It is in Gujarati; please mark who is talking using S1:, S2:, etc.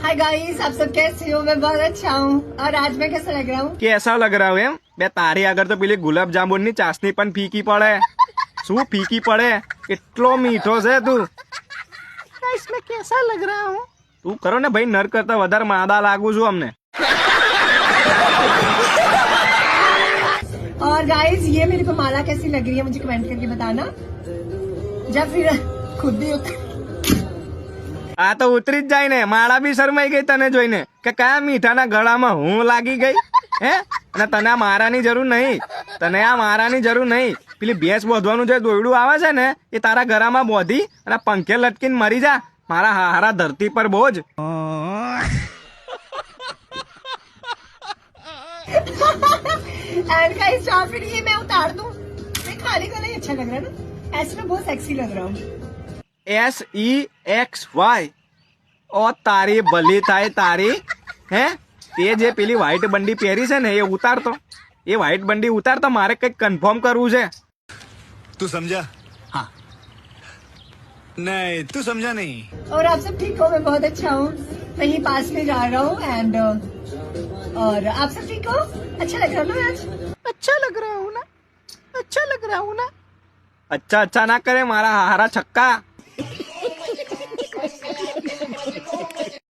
S1: हाय गाइस, आप सब कैसे हो? मैं बहुत अच्छा हूँ। और आज मैं कैसा लग रहा हूँ?
S2: કેસા લગ રહા હું એમ બે તારી આગળ તો પેલી ગુલાબ જાંબુન ની ચાસણી પણ ફીકી પડે શું ફીકી પડે એટલો મીઠો છે તું इसमें कैसा लग रहा हूँ તું કરો ને ભાઈ નર કરતા વધારે માદા લાગુ છું અમને
S1: और गाइस, ये मेरे को माला कैसी लग रही है मुझे कमेंट करके बताना। जब फिर खुद भी
S2: આ તો ઉતરી જ જાય ને માળા બી શરમાઈ ગઈ તને જોઈને કે કયા મીઠાના ગળામાં હું લાગી ગઈ હે અને તને આ મારાની જરૂર નહીં તને આ મારાની જરૂર નહીં પેલી ભેંસ બોધવાનું જે દોયડું આવે છે ને એ તારા ગળામાં બોધી અને પંખે લટકીને મરી જા મારા હારા ધરતી પર બોજ
S1: एंड गाइस, या फिर ये मैं उतार दूं? मैं खाने का नहीं अच्छा लग रहा है ना, ऐसे में बहुत सेक्सी लग रहा हूँ।
S2: SEXY ઓ તારી ભલી થાય તારી હે તે જે પેલી વ્હાઈટ બંડી પહેરી છે ને એ ઉતારતો એ વ્હાઈટ બંડી ઉતારતો મારે કંઈક કન્ફર્મ કરવું છે
S3: तू समझा? हाँ नहीं तू समझा नहीं।
S1: और आप सब ठीक हो? मैं बहुत अच्छा हूँ। मैं ही पास में जा रहा हूँ एंड और आप सब ठीक हो? अच्छा लग रहा हूँ ना आज?
S2: अच्छा लग रहा हूँ ना अच्छा लग रहा हूँ ना अच्छा अच्छा ना करे मारा हारा छक्का